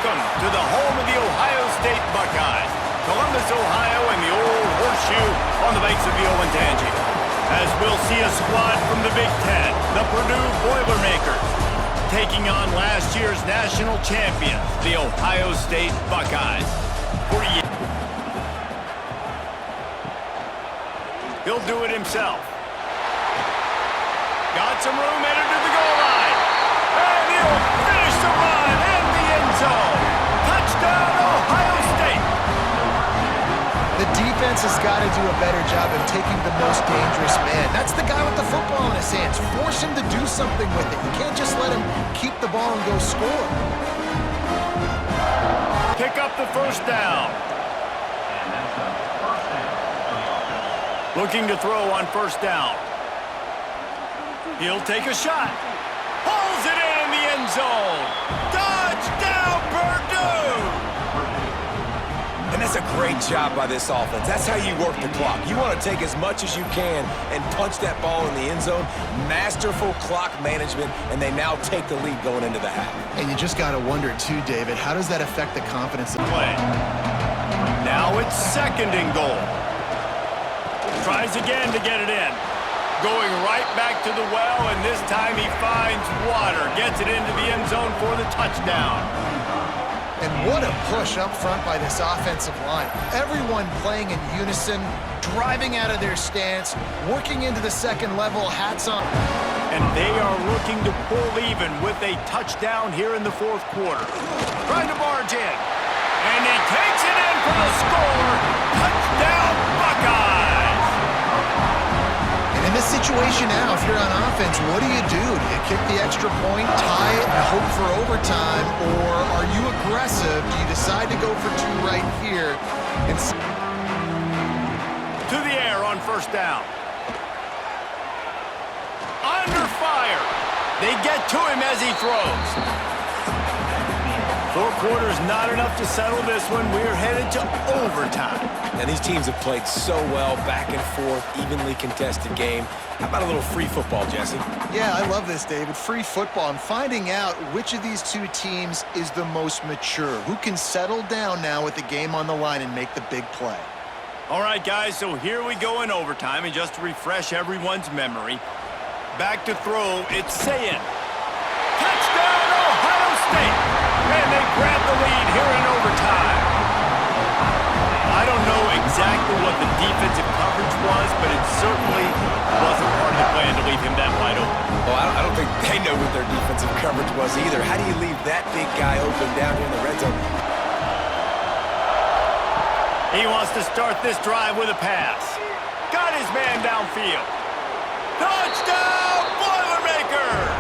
Welcome to the home of the Ohio State Buckeyes, Columbus, Ohio, and the old horseshoe on the banks of the Olentangy. As we'll see a squad from the Big Ten, the Purdue Boilermakers, taking on last year's national champions, the Ohio State Buckeyes. He'll do it himself. Got some room headed to the goal line. And he'll finish the run in the end zone. Touchdown, Ohio State. The defense has got to do a better job of taking the most dangerous man. That's the guy with the football in his hands. Force him to do something with it. You can't just let him keep the ball and go score. Pick up the first down. Looking to throw on first down. He'll take a shot. Pulls it in the end zone. Touchdown, Purdue! And that's a great job by this offense. That's how you work the clock. You want to take as much as you can and punch that ball in the end zone. Masterful clock management, and they now take the lead going into the half. And you just got to wonder, too, David, how does that affect the confidence of play? Now it's second and goal. Tries again to get it in. Going right back to the well, and this time he finds water. Gets it into the end zone for the touchdown. And what a push up front by this offensive line. Everyone playing in unison, driving out of their stance, working into the second level, hats on. And they are looking to pull even with a touchdown here in the fourth quarter. Trying to barge in. And he takes it in for the score. Touchdown, Buckeyes! In this situation now, if you're on offense, what do? Do you kick the extra point, tie it, and hope for overtime, or are you aggressive? Do you decide to go for two right here? And to the air on first down. Under fire. They get to him as he throws. 4 quarters not enough to settle this one. We're headed to overtime. And these teams have played so well, back and forth, evenly contested game. How about a little free football, Jesse? Yeah, I love this, David. Free football. I'm finding out which of these two teams is the most mature. Who can settle down now with the game on the line and make the big play? All right, guys, so here we go in overtime. And just to refresh everyone's memory, back to throw, it's Sayin. Touchdown, Ohio State! And they grab the lead here in overtime. I don't know exactly what the defensive coverage was, but it certainly wasn't part of the plan to leave him that wide open. Well, I don't think they know what their defensive coverage was either. How do you leave that big guy open down here in the red zone? He wants to start this drive with a pass. Got his man downfield. Touchdown, Boilermakers!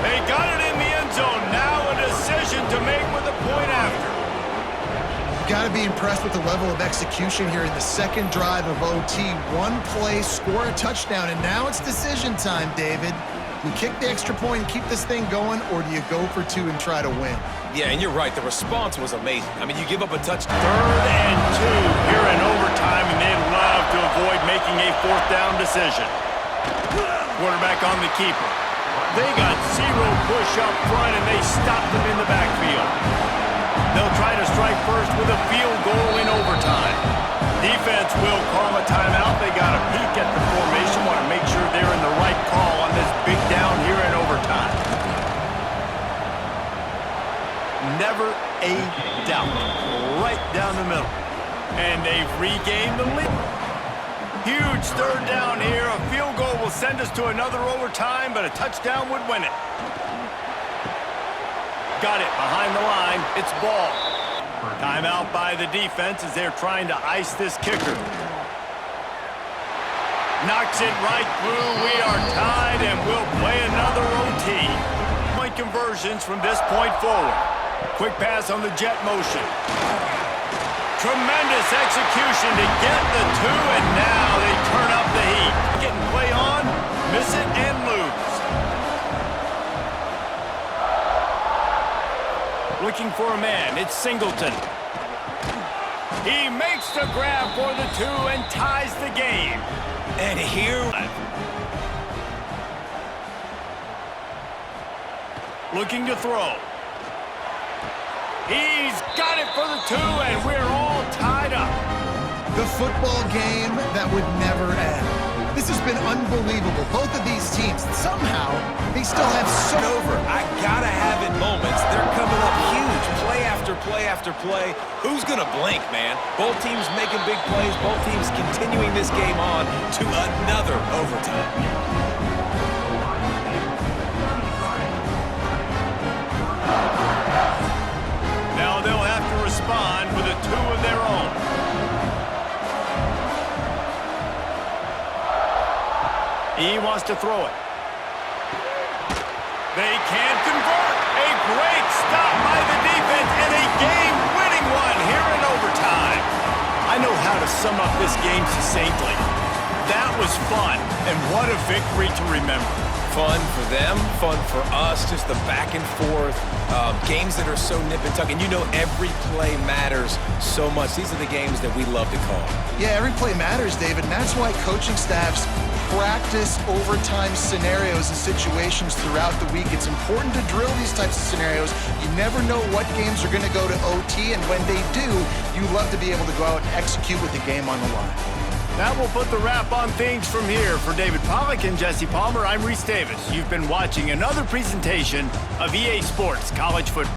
They got it in the end zone. Now a decision to make with a point after. Got to be impressed with the level of execution here in the second drive of OT. One play, score a touchdown, and now it's decision time, David. Do you kick the extra point and keep this thing going, or do you go for two and try to win? Yeah, and you're right. The response was amazing. I mean, you give up a touchdown. 3rd and 2 here in overtime, and they'd love to avoid making a 4th down decision. Quarterback on the keeper. They got 0 push up front, and they stopped them in the backfield. They'll try to strike first with a field goal in overtime. Defense will call a timeout. They got a peek at the formation, want to make sure they're in the right call on this big down here in overtime. Never a doubt. Right down the middle. And they've regained the lead. Huge 3rd down here. A field goal will send us to another overtime, but a touchdown would win it. Got it behind the line. It's ball. Timeout by the defense as they're trying to ice this kicker. Knocks it right through. We are tied, and we'll play another OT. Point conversions from this point forward. Quick pass on the jet motion. Tremendous execution to get the 2, and now they turn up the heat. Getting play on, miss it, and lose. Looking for a man, it's Singleton. He makes the grab for the 2 and ties the game. And here... Looking to throw. He's got it for the two, and we're all tied up. The football game that would never end. This has been unbelievable. Both of these teams, somehow, they still have so... Over. I gotta have it moments. They're coming up huge. Play after play after play. Who's gonna blink, man? Both teams making big plays. Both teams continuing this game on to another overtime. Now they'll have to respond with a two of their own. He wants to throw it. They can't convert. A great stop by the defense and a game-winning one here in overtime. I know how to sum up this game succinctly. That was fun, and what a victory to remember. Fun for them, fun for us, just the back and forth, games that are so nip and tuck, and you know every play matters so much. These are the games that we love to call. Yeah, every play matters, David, and that's why coaching staffs practice overtime scenarios and situations throughout the week. It's important to drill these types of scenarios. You never know what games are going to go to OT, and when they do, you love to be able to go out and execute with the game on the line. That will put the wrap on things from here. For David Pollack and Jesse Palmer, I'm Reese Davis. You've been watching another presentation of EA Sports College Football.